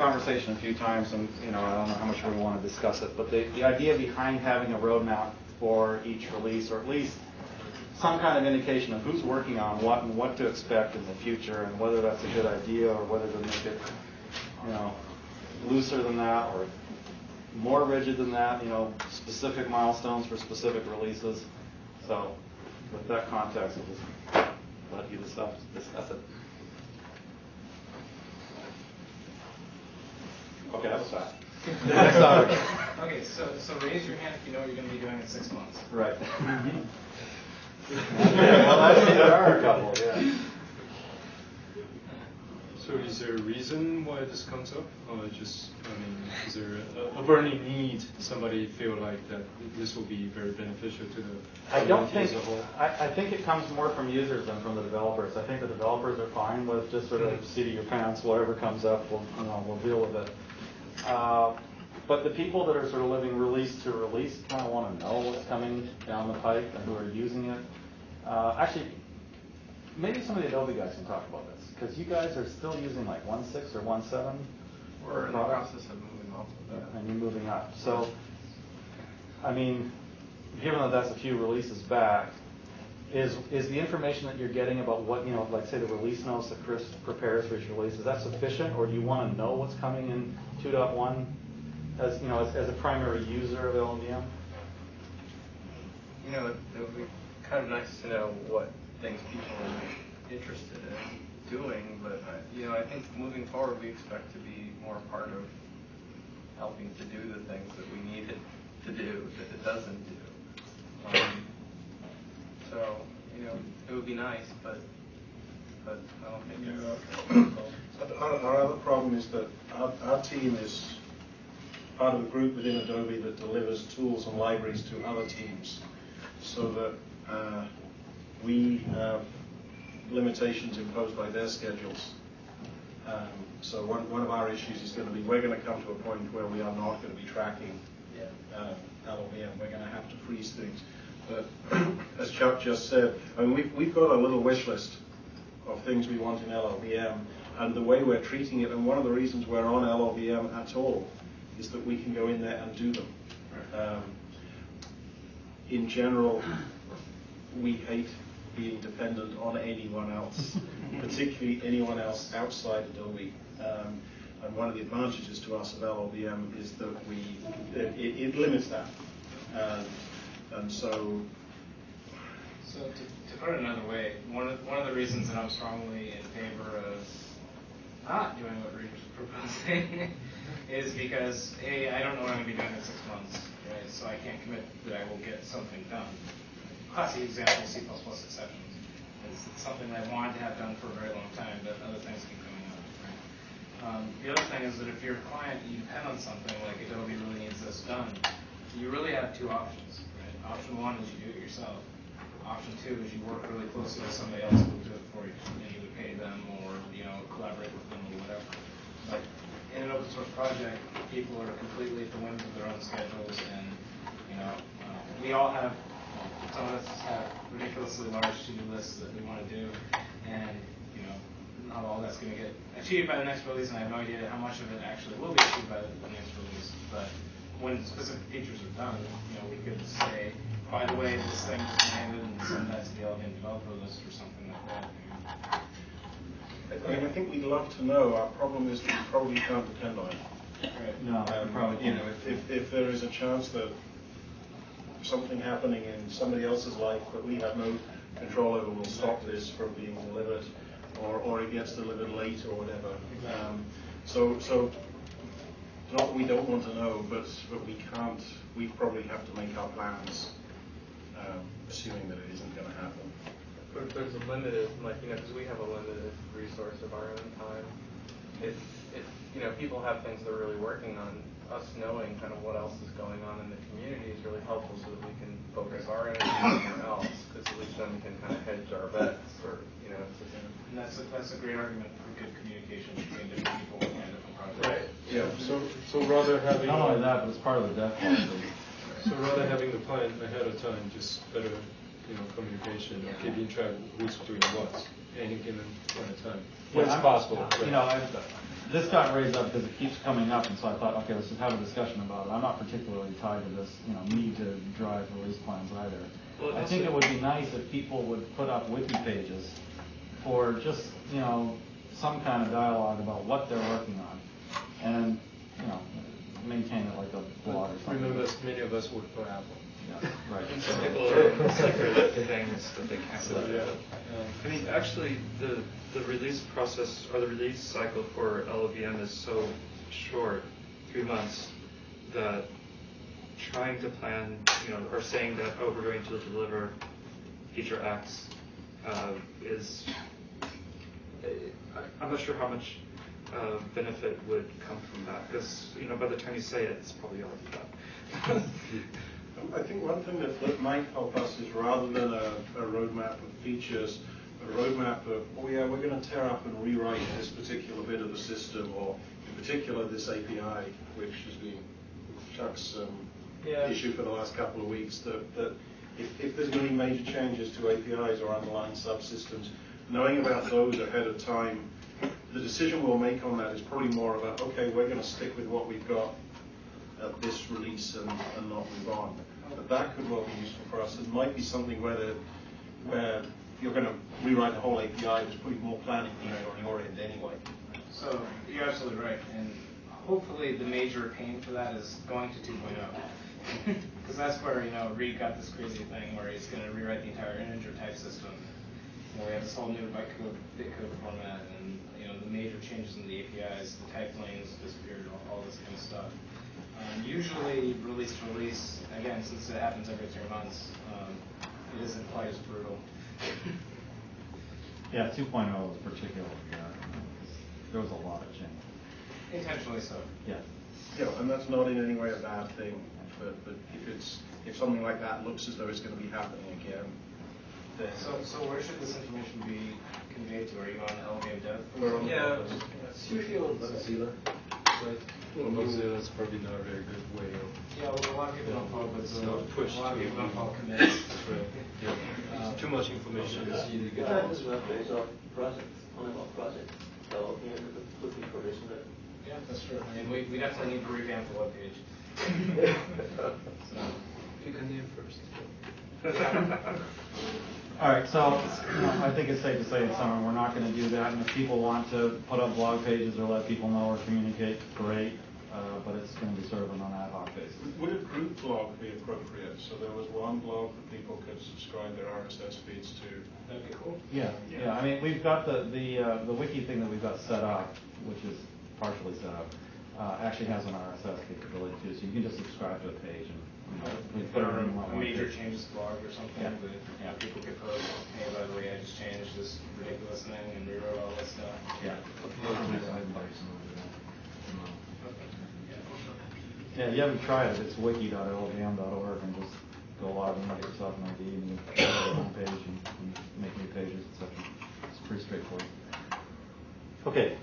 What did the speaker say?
conversation a few times, and I don't know how much we want to discuss it, but the idea behind having a roadmap for each release, or at least some kind of indication of who's working on what and what to expect in the future, and whether that's a good idea or whether to make it looser than that or more rigid than that, specific milestones for specific releases. So with that context, I'll just let you discuss it. Okay, that was fast. Next topic. Okay, so raise your hand if you know what you're going to be doing in 6 months. Right. Well, actually, there are a couple. Yeah. So, is there a reason why this comes up, or just, is there a burning need? Somebody feel like that this will be very beneficial to the community as a whole? I think it comes more from users than from the developers. I think the developers are fine with just sort of seat of your pants, whatever comes up, we'll deal with it. But the people that are sort of living release to release kind of want to know what's coming down the pipe and who are using it. Actually, maybe some of the Adobe guys can talk about this, because you guys are still using like 1.6 or 1.7. We're in the process of moving off of that. And you're moving up. So, given that that's a few releases back, is the information that you're getting about what, like say the release notes that Chris prepares for his release, is that sufficient, or do you want to know what's coming in 2.1 as a primary user of LLVM? It would be kind of nice to know what things people are interested in doing, but I think moving forward we expect to be more a part of helping to do the things that we need it to do that it doesn't do. So, it would be nice, but I don't think it's... Our other problem is that our team is part of a group within Adobe that delivers tools and libraries to other teams, so that we have limitations imposed by their schedules. So one of our issues is going to be, we're going to come to a point where we are not going to be tracking LLVM. We're going to have to freeze things. But as Chuck just said, we've got a little wish list of things we want in LLVM, and the way we're treating it, and one of the reasons we're on LLVM at all, is that we can go in there and do them. In general, we hate being dependent on anyone else, particularly anyone else outside Adobe. And one of the advantages to us of LLVM is that it limits that. And so to put it another way, one of the reasons that I'm strongly in favor of not doing what Reid was proposing is because, A, I don't know what I'm going to be doing in 6 months, right? So I can't commit that I will get something done. Classic example, C++ exceptions. It's something that I wanted to have done for a very long time, but other things keep coming up, right? The other thing is that if you're a client and you depend on something like Adobe really needs this done, you really have two options, right? Option one is you do it yourself. Option two is you work really closely with somebody else who will do it for you. You either pay them or collaborate with them or whatever. But in an open source project, people are completely at the whims of their own schedules, and we all have. Some of us have ridiculously large to-do lists that we want to do, and not all that's going to get achieved by the next release, and I have no idea how much of it actually will be achieved by the next release. But when specific features are done, we could say, by the way, this thing just landed, and send that to the LLVM developer list or something like that. I think we'd love to know. Our problem is we probably can't depend on it. Right. No, probably. If there is a chance that something happening in somebody else's life that we have no control over will stop this from being delivered, or it gets delivered late or whatever. So not that we don't want to know, but we can't. We probably have to make our plans assuming that it isn't going to happen. But there's a limited, because we have a limited resource of our own time. If people have things they're really working on, us knowing kind of what else is going on in the community is really helpful, so that we can focus our energy somewhere else, because at least then we can kind of hedge our bets, or And that's a great argument for good communication between different people working on different projects. Right. Yeah. So rather having not only that, but it's part of the dev policy. So rather having the plan ahead of time, just better communication, or keeping track of who's doing what, any given point of time. Yeah, When it's possible. Right. this got raised up because it keeps coming up, and so I thought, okay, let's just have a discussion about it. I'm not particularly tied to this, need to drive release plans either. Well, I think it would be nice if people would put up wiki pages for just, some kind of dialogue about what they're working on, and, maintain it like a blog or something. Remember, many of us work for Apple. Yeah, right. And some people are secret things that they can't So, let yeah. out. I mean, actually, the release process or the release cycle for LLVM is so short, 3 months, that trying to plan, or saying that, oh, we're going to deliver feature X is, I'm not sure how much benefit would come from that, because, by the time you say it, it's probably already done. I think one thing that might help us is, rather than a roadmap of features, a roadmap of, oh yeah, we're going to tear up and rewrite this particular bit of the system, or in particular this API, which has been Chuck's issue for the last couple of weeks, that if there's going to be major changes to APIs or underlying subsystems, knowing about those ahead of time, the decision we'll make on that is probably more about, okay, we're going to stick with what we've got at this release and not move on. But that could well be useful for us. It might be something where you're going to rewrite the whole API. There's probably more planning needed on your end anyway. So you're absolutely right, and hopefully the major pain for that is going to 2.0, because that's where Reid got this crazy thing where he's going to rewrite the entire integer type system. We have this whole new bitcode format, and the major changes in the APIs, the type lanes disappeared, all this kind of stuff. Usually, release to release, again, since it happens every 3 months, it isn't quite as brutal. Yeah, 2.0 was particularly bad. There was a lot of change. Intentionally so. Yeah. Yeah, and that's not in any way a bad thing. But if something like that looks as though it's going to be happening again, then So where should this information be conveyed to? Are you on LLVM Dev? we're on. Yeah. It's usually on Mozilla. Well, Mozilla is probably not a very good way of. Yeah, well, a lot of people don't follow Mozilla. not pushed A lot of to- people don't follow commits. Yeah. Too much information is easy to We get have lost. this web page of projects, on about project. So you can put information there. Yeah, that's true. I mean, we definitely need to revamp the webpage. So. Pick a name first. All right, so I think it's safe to say in summer we're not going to do that, and if people want to put up blog pages or let people know or communicate, great, but it's going to be sort of on an ad hoc basis. Would a group blog be appropriate? So there was one blog that people could subscribe their RSS feeds to. That'd be cool. Yeah. I mean, we've got the wiki thing that we've got set up, which is partially set up, actually has an RSS capability too, so you can just subscribe to a page and we If put there it are on one major page. changes to the blog or something, Yeah. that people could post, hey, by the way, I just changed this ridiculous thing and rewrote all this stuff. Yeah. Yeah. Yeah, you haven't tried it, it's wiki.llvm.org, and just go log in, get yourself an ID, and you go to the home page and make new pages, etc. It's pretty straightforward. Okay.